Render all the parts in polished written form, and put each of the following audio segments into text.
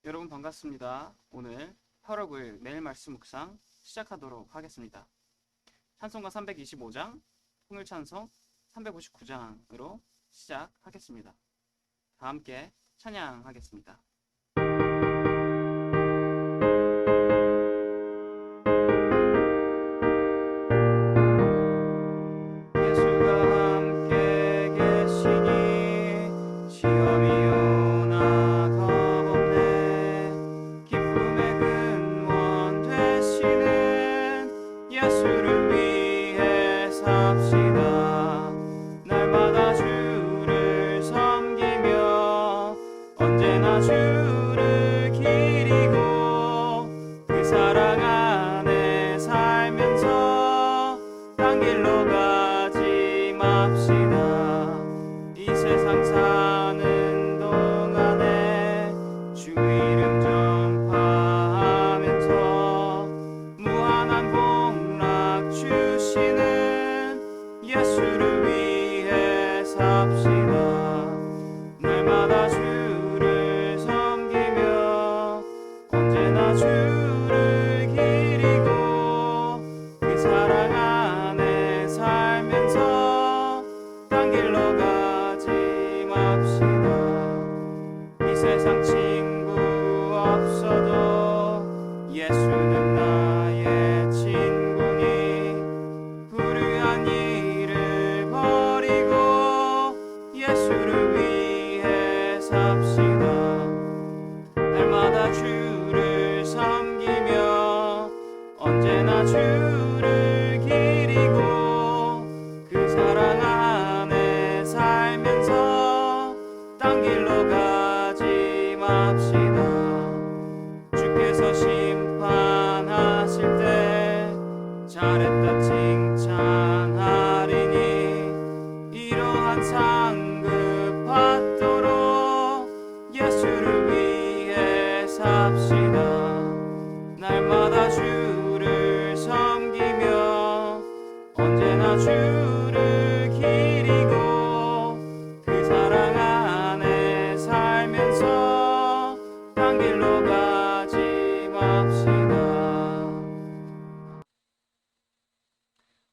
여러분 반갑습니다. 오늘 8월 9일 내일 말씀 묵상 시작하도록 하겠습니다. 찬송가 325장, 통일찬송 359장으로 시작하겠습니다. 다 함께 찬양하겠습니다.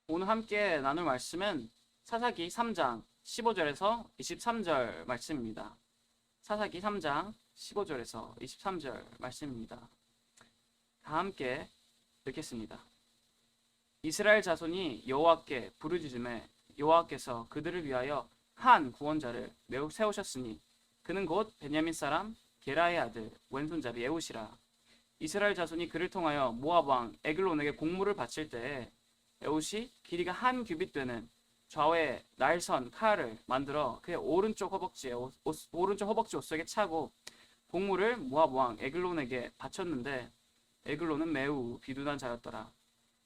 오늘 함께 나눌 말씀은 사사기 3장 15절에서 23절 말씀입니다. 사사기 3장 15절에서 23절 말씀입니다. 다 함께 읽겠습니다. 이스라엘 자손이 여호와께 부르짖음에 여호와께서 그들을 위하여 한 구원자를 매우 세우셨으니 그는 곧 베냐민 사람 게라의 아들 왼손잡이 에훗이라. 이스라엘 자손이 그를 통하여 모압 왕 에글론에게 공물을 바칠 때에 에훗이 길이가 한 규빗 되는 좌우의 날선 칼을 만들어 그의 오른쪽 허벅지 옷 속에 차고 곡물을 모압 왕 에글론에게 바쳤는데 에글론은 매우 비둔한 자였더라.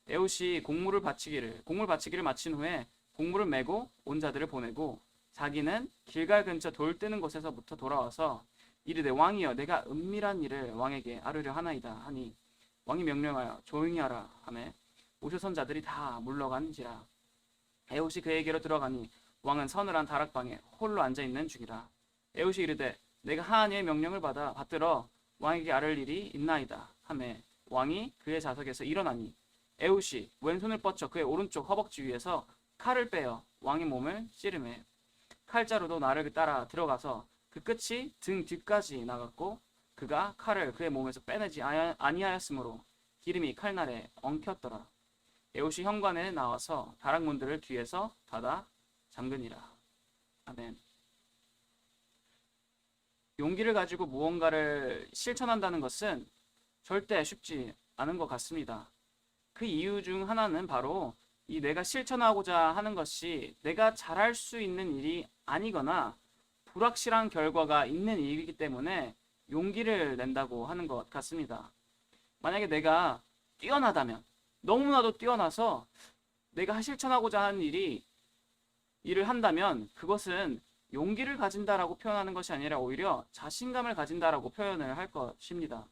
에훗이 곡물 바치기를 마친 후에 곡물을 메고 온 자들을 보내고 자기는 길갈 근처 돌 뜨는 곳에서부터 돌아와서 이르되 왕이여 내가 은밀한 일을 왕에게 아뢰려 하나이다 하니 왕이 명령하여 조용히 하라 하매 오셔선 자들이 다 물러간지라. 에훗이 그에게로 들어가니 왕은 서늘한 다락방에 홀로 앉아있는 중이라. 에훗이 이르되 내가 하나님의 명령을 받들어 왕에게 아뢰 일이 있나이다 하매 왕이 그의 좌석에서 일어나니 에훗이 왼손을 뻗쳐 그의 오른쪽 허벅지 위에서 칼을 빼어 왕의 몸을 찌르매 칼자루도 나를 따라 들어가서 그 끝이 등 뒤까지 나갔고 그가 칼을 그의 몸에서 빼내지 아니하였으므로 기름이 칼날에 엉켰더라. 에훗이 현관에 나와서 다락문들을 뒤에서 닫아 잠그니라. 아멘. 용기를 가지고 무언가를 실천한다는 것은 절대 쉽지 않은 것 같습니다. 그 이유 중 하나는 바로 이 내가 실천하고자 하는 것이 내가 잘할 수 있는 일이 아니거나 불확실한 결과가 있는 일이기 때문에 용기를 낸다고 하는 것 같습니다. 만약에 내가 뛰어나다면, 너무나도 뛰어나서 내가 실천하고자 하는 일을 한다면 그것은 용기를 가진다라고 표현하는 것이 아니라 오히려 자신감을 가진다라고 표현을 할 것입니다.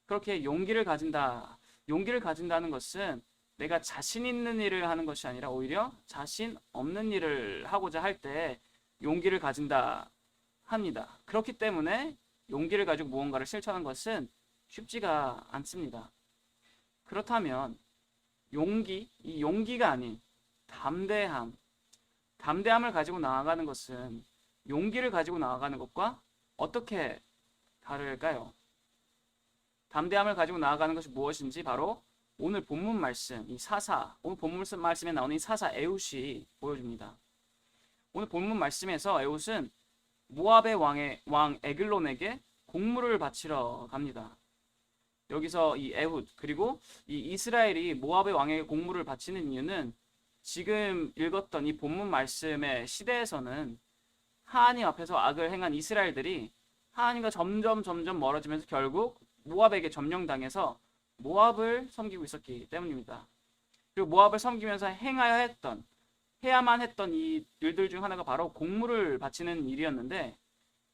그렇게 용기를 가진다는 것은 내가 자신 있는 일을 하는 것이 아니라 오히려 자신 없는 일을 하고자 할 때 용기를 가진다 합니다. 그렇기 때문에 용기를 가지고 무언가를 실천하는 것은 쉽지가 않습니다. 그렇다면 이 용기가 아닌 담대함을 가지고 나아가는 것은 용기를 가지고 나아가는 것과 어떻게 다를까요? 담대함을 가지고 나아가는 것이 무엇인지 바로 오늘 본문 말씀, 오늘 본문 말씀에 나오는 이 사사 에훗이 보여줍니다. 오늘 본문 말씀에서 에훗은 모압의 왕 에글론에게 공물을 바치러 갑니다. 여기서 이 에훗 그리고 이 이스라엘이 모압의 왕에게 공물을 바치는 이유는 지금 읽었던 이 본문 말씀의 시대에서는 하나님 앞에서 악을 행한 이스라엘들이 하나님과 점점 멀어지면서 결국 모압에게 점령당해서 모압을 섬기고 있었기 때문입니다. 그리고 모압을 섬기면서 해야만 했던 이 일들 중 하나가 바로 공물을 바치는 일이었는데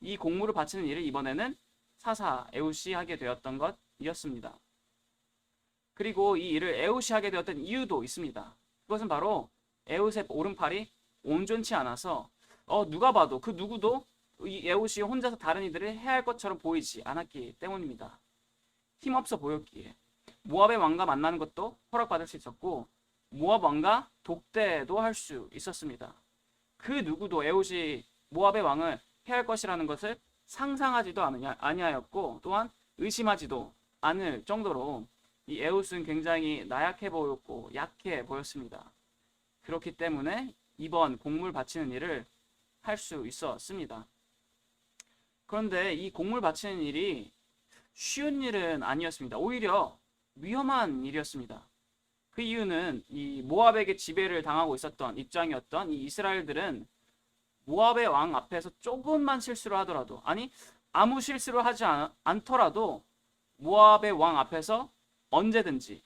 이 공물을 바치는 일을 이번에는 사사 에훗이 하게 되었던 것이었습니다. 그리고 이 일을 에훗이 하게 되었던 이유도 있습니다. 그것은 바로 에훗의 오른팔이 온전치 않아서 누가 봐도 그 누구도 이 에훗이 혼자서 다른 이들을 해야 할 것처럼 보이지 않았기 때문입니다. 힘없어 보였기에 모압의 왕과 만나는 것도 허락받을 수 있었고 모압 왕과 독대도 할 수 있었습니다. 그 누구도 에훗이 모압의 왕을 해야 할 것이라는 것을 상상하지도 아니하였고 또한 의심하지도 않을 정도로 이 에훗은 굉장히 나약해 보였고 약해 보였습니다. 그렇기 때문에 이번 공물 바치는 일을 할 수 있었습니다. 그런데 이 공물 바치는 일이 쉬운 일은 아니었습니다. 오히려 위험한 일이었습니다. 그 이유는 이 모압에게 지배를 당하고 있었던 입장이었던 이 이스라엘들은 모압의 왕 앞에서 조금만 실수를 하더라도 아무 실수를 하지 않더라도 모압의 왕 앞에서 언제든지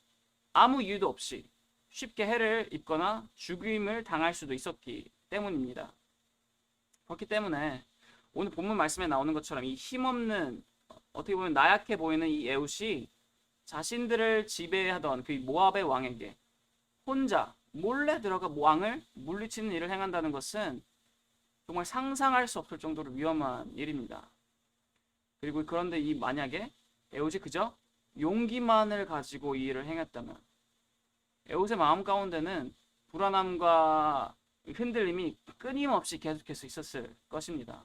아무 이유도 없이 쉽게 해를 입거나 죽임을 당할 수도 있었기 때문입니다. 그렇기 때문에 오늘 본문 말씀에 나오는 것처럼 이 힘없는 어떻게 보면 나약해 보이는 이 에훗이 자신들을 지배하던 그 모압의 왕에게 혼자 몰래 들어가 왕을 물리치는 일을 행한다는 것은 정말 상상할 수 없을 정도로 위험한 일입니다. 그리고 그런데 만약에 에훗이 그저 용기만을 가지고 이 일을 행했다면 에훗의 마음 가운데는 불안함과 흔들림이 끊임없이 계속해서 있었을 것입니다.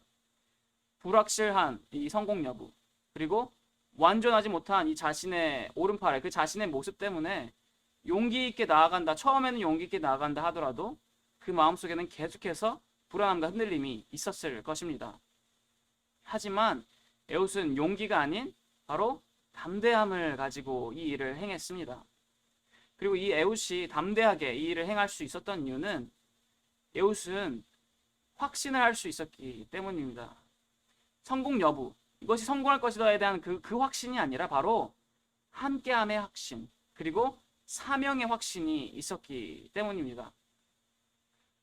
불확실한 이 성공 여부 그리고 완전하지 못한 이 자신의 오른팔에 그 자신의 모습 때문에 용기 있게 나아간다. 처음에는 용기 있게 나아간다 하더라도 그 마음속에는 계속해서 불안함과 흔들림이 있었을 것입니다. 하지만 에훗은 용기가 아닌 바로 담대함을 가지고 이 일을 행했습니다. 그리고 이 에훗이 담대하게 이 일을 행할 수 있었던 이유는 에훗은 확신을 할 수 있었기 때문입니다. 성공 여부, 이것이 성공할 것이다에 대한 그 확신이 아니라 바로 함께함의 확신, 그리고 사명의 확신이 있었기 때문입니다.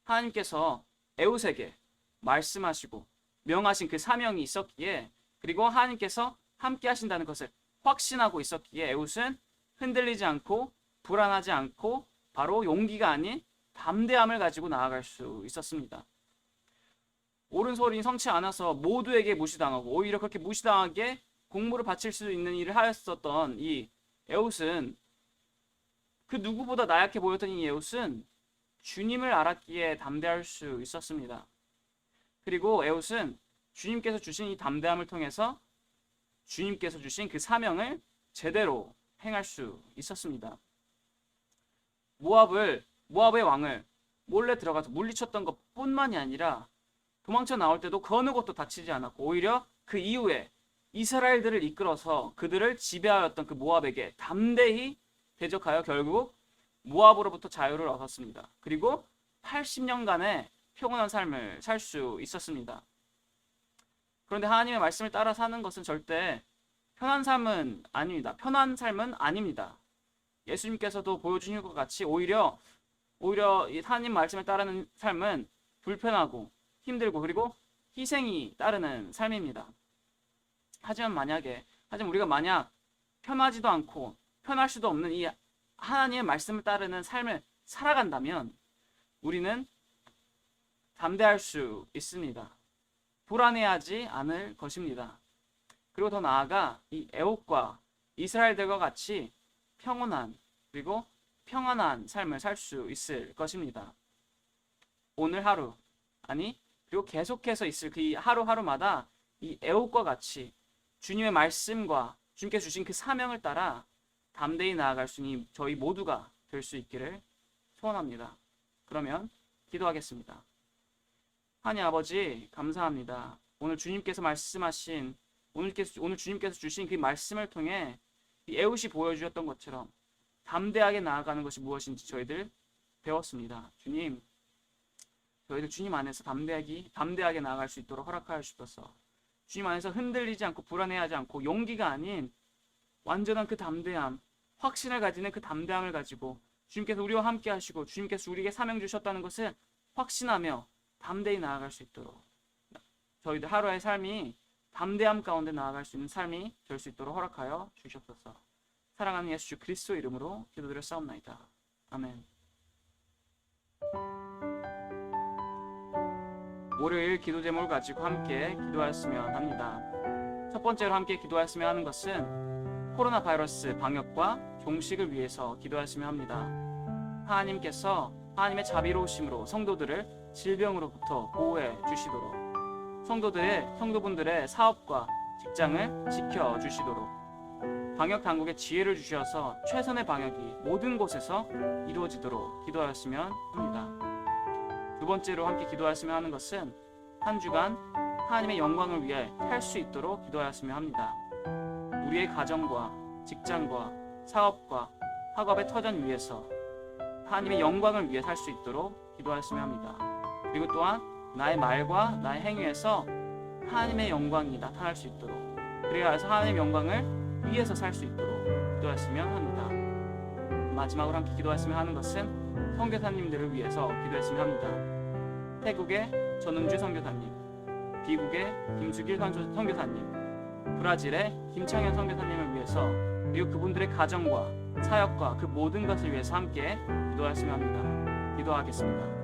하나님께서 에훗에게 말씀하시고 명하신 그 사명이 있었기에 그리고 하나님께서 함께 하신다는 것을 확신하고 있었기에 에훗은 흔들리지 않고 불안하지 않고 바로 용기가 아닌 담대함을 가지고 나아갈 수 있었습니다. 옳은 소리는 성치 않아서 모두에게 무시당하고 오히려 그렇게 무시당하게 공물을 바칠 수 있는 일을 하였었던 이 에훗은 그 누구보다 나약해 보였던 이 에훗은 주님을 알았기에 담대할 수 있었습니다. 그리고 에훗은 주님께서 주신 이 담대함을 통해서 주님께서 주신 그 사명을 제대로 행할 수 있었습니다. 모압의 왕을 몰래 들어가서 물리쳤던 것뿐만이 아니라 도망쳐 나올 때도 그 어느 것도 다치지 않았고 오히려 그 이후에 이스라엘들을 이끌어서 그들을 지배하였던 그 모압에게 담대히 대적하여 결국 모압으로부터 자유를 얻었습니다. 그리고 80년간의 평온한 삶을 살 수 있었습니다. 그런데 하나님의 말씀을 따라 사는 것은 절대 편한 삶은 아닙니다. 편한 삶은 아닙니다. 예수님께서도 보여주신 것 같이 오히려 이 하나님 말씀을 따르는 삶은 불편하고 힘들고 그리고 희생이 따르는 삶입니다. 하지만 우리가 만약 편하지도 않고 편할 수도 없는 이 하나님의 말씀을 따르는 삶을 살아간다면 우리는 담대할 수 있습니다. 불안해하지 않을 것입니다. 그리고 더 나아가 이 애국과 이스라엘들과 같이 평온한 그리고 평안한 삶을 살 수 있을 것입니다. 오늘 하루 아니 그리고 계속해서 있을 그 하루하루마다 이 애국과 같이 주님의 말씀과 주님께서 주신 그 사명을 따라 담대히 나아갈 수 있는 저희 모두가 될 수 있기를 소원합니다. 그러면 기도하겠습니다. 하나님 아버지 감사합니다. 오늘 주님께서 말씀하신 오늘 주님께서 주신 그 말씀을 통해 이 에웃이 보여주셨던 것처럼 담대하게 나아가는 것이 무엇인지 저희들 배웠습니다. 주님, 저희들 주님 안에서 담대하게 나아갈 수 있도록 허락하여 주셔서 주님 안에서 흔들리지 않고 불안해하지 않고 용기가 아닌 완전한 그 담대함, 확신을 가지는 그 담대함을 가지고 주님께서 우리와 함께 하시고 주님께서 우리에게 사명 주셨다는 것을 확신하며 담대히 나아갈 수 있도록 저희들 하루의 삶이 담대함 가운데 나아갈 수 있는 삶이 될 수 있도록 허락하여 주시옵소서. 사랑하는 예수 그리스도 이름으로 기도드렸사옵나이다. 아멘. 월요일 기도 제목을 가지고 함께 기도하였으면 합니다. 첫 번째로 함께 기도하였으면 하는 것은 코로나 바이러스 방역과 종식을 위해서 기도하였으면 합니다. 하나님께서 하나님의 자비로우심으로 성도들을 질병으로부터 보호해 주시도록 성도분들의 사업과 직장을 지켜주시도록 방역 당국에 지혜를 주셔서 최선의 방역이 모든 곳에서 이루어지도록 기도하였으면 합니다. 두 번째로 함께 기도하였으면 하는 것은 한 주간 하나님의 영광을 위해 살 수 있도록 기도하였으면 합니다. 우리의 가정과 직장과 사업과 학업의 터전 위에서 하나님의 영광을 위해 살 수 있도록 기도하였으면 합니다. 그리고 또한 나의 말과 나의 행위에서 하나님의 영광이 나타날 수 있도록 그래야 해서 하나님의 영광을 위해서 살 수 있도록 기도했으면 합니다. 마지막으로 함께 기도했으면 하는 것은 선교사님들을 위해서 기도했으면 합니다. 태국의 전은주 선교사님, 미국의 김수길 선교사님, 브라질의 김창현 선교사님을 위해서 그리고 그분들의 가정과 사역과 그 모든 것을 위해서 함께 기도했으면 합니다. 기도하겠습니다.